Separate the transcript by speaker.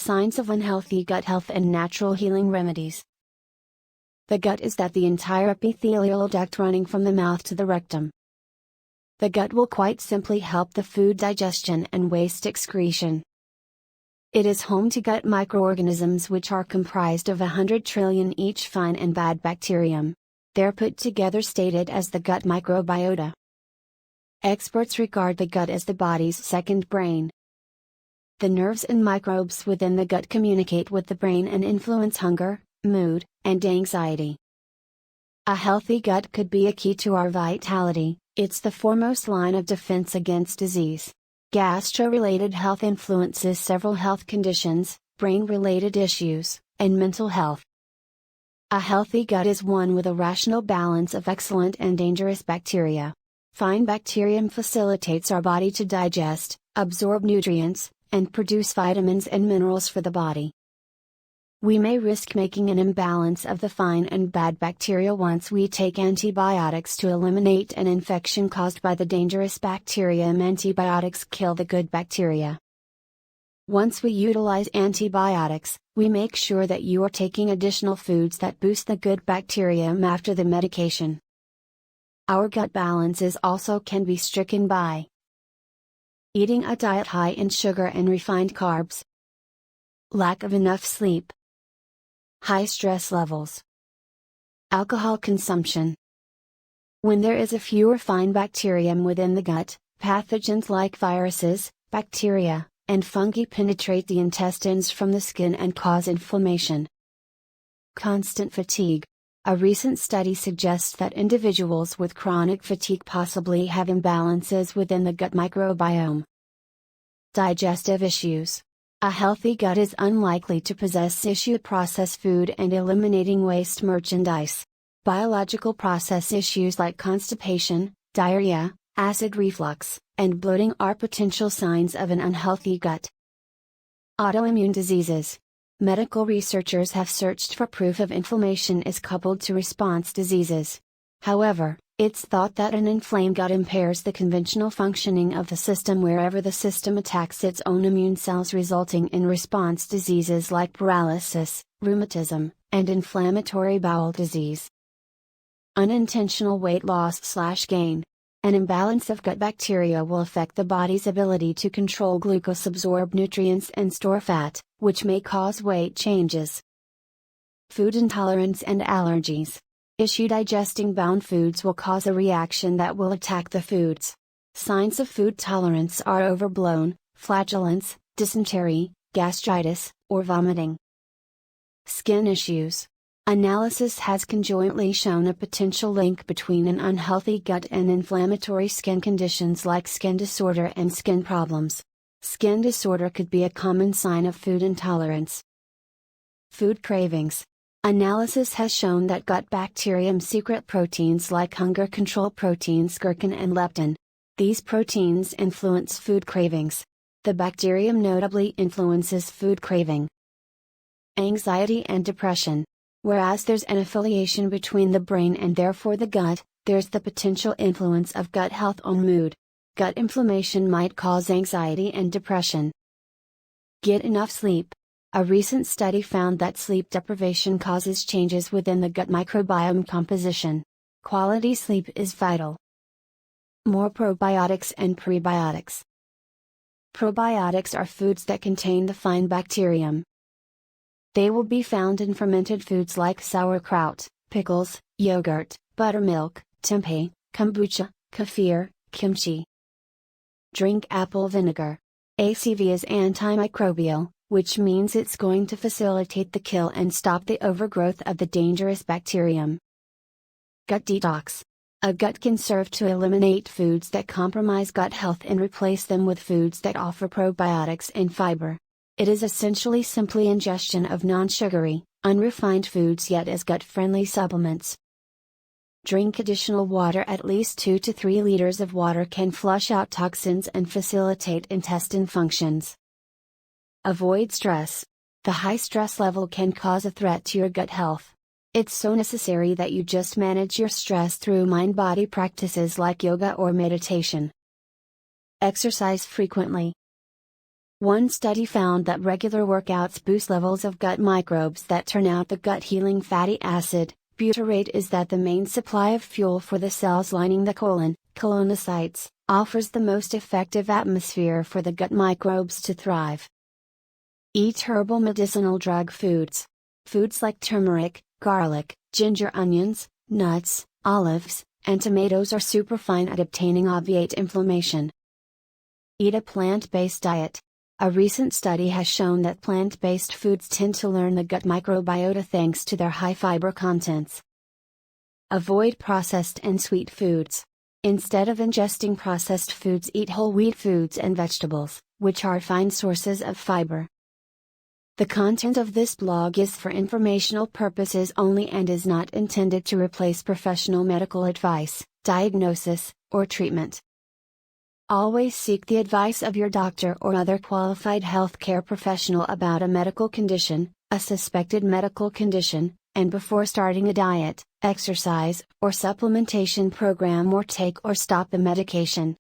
Speaker 1: Signs of unhealthy gut health and natural healing remedies. The gut is the entire epithelial duct running from the mouth to the rectum. The gut will quite simply help the food digestion and waste excretion. It is home to gut microorganisms which are comprised of 100 trillion each fine and bad bacterium. They're put together stated as the gut microbiota. Experts regard the gut as the body's second brain. The nerves and microbes within the gut communicate with the brain and influence hunger, mood, and anxiety. A healthy gut could be a key to our vitality. It's the foremost line of defense against disease. Gastro-related health influences several health conditions, brain-related issues, and mental health. A healthy gut is one with a rational balance of excellent and dangerous bacteria. Fine bacterium facilitates our body to digest, absorb nutrients, and produce vitamins and minerals for the body. We may risk making an imbalance of the fine and bad bacteria once we take antibiotics to eliminate an infection caused by the dangerous bacterium. Antibiotics kill the good bacteria. Once we utilize antibiotics, we make sure that you are taking additional foods that boost the good bacterium after the medication. Our gut balances also can be stricken by eating a diet high in sugar and refined carbs, lack of enough sleep, high stress levels, alcohol consumption. When there is a fewer fine bacterium within the gut, pathogens like viruses, bacteria, and fungi penetrate the intestines from the skin and cause inflammation. Constant fatigue. A recent study suggests that individuals with chronic fatigue possibly have imbalances within the gut microbiome. Digestive issues. A healthy gut is unlikely to possess issue processed food and eliminating waste merchandise. Biological process issues like constipation, diarrhea, acid reflux, and bloating are potential signs of an unhealthy gut. Autoimmune diseases. Medical researchers have searched for proof of inflammation is coupled to response diseases. However, it's thought that an inflamed gut impairs the conventional functioning of the system wherever the system attacks its own immune cells, resulting in response diseases like paralysis, rheumatism, and inflammatory bowel disease. Unintentional weight loss/gain. An imbalance of gut bacteria will affect the body's ability to control glucose, absorb nutrients, and store fat, which may cause weight changes. Food intolerance and allergies. Issue digesting bound foods will cause a reaction that will attack the foods. Signs of food tolerance are overblown, flatulence, dysentery, gastritis, or vomiting. Skin issues. Analysis has conjointly shown a potential link between an unhealthy gut and inflammatory skin conditions like skin disorder and skin problems. Skin disorder could be a common sign of food intolerance. Food cravings. Analysis has shown that gut bacterium secrete proteins like hunger control proteins gherkin and leptin. These proteins influence food cravings. The bacterium notably influences food craving. Anxiety and depression. Whereas there's an affiliation between the brain and therefore the gut, there's the potential influence of gut health on mood. Gut inflammation might cause anxiety and depression. Get enough sleep. A recent study found that sleep deprivation causes changes within the gut microbiome composition. Quality sleep is vital. More probiotics and prebiotics. Probiotics are foods that contain the fine bacterium. They will be found in fermented foods like sauerkraut, pickles, yogurt, buttermilk, tempeh, kombucha, kefir, kimchi. Drink apple vinegar. ACV is antimicrobial, which means it's going to facilitate the kill and stop the overgrowth of the dangerous bacterium. Gut detox. A gut can serve to eliminate foods that compromise gut health and replace them with foods that offer probiotics and fiber. It is essentially simply ingestion of non-sugary, unrefined foods yet as gut-friendly supplements. Drink additional water. At least 2 to 3 liters of water can flush out toxins and facilitate intestine functions. Avoid stress. The high stress level can cause a threat to your gut health. It's so necessary that you just manage your stress through mind-body practices like yoga or meditation. Exercise frequently. One study found that regular workouts boost levels of gut microbes that turn out the gut-healing fatty acid. Butyrate is that the main supply of fuel for the cells lining the colon, colonocytes, offers the most effective atmosphere for the gut microbes to thrive. Eat herbal medicinal drug foods. Foods like turmeric, garlic, ginger, onions, nuts, olives, and tomatoes are superfine at obviate inflammation. Eat a plant-based diet. A recent study has shown that plant-based foods tend to learn the gut microbiota thanks to their high fiber contents. Avoid processed and sweet foods. Instead of ingesting processed foods, eat whole wheat foods and vegetables, which are fine sources of fiber. The content of this blog is for informational purposes only and is not intended to replace professional medical advice, diagnosis, or treatment. Always seek the advice of your doctor or other qualified healthcare professional about a medical condition, a suspected medical condition, and before starting a diet, exercise, or supplementation program or take or stop the medication.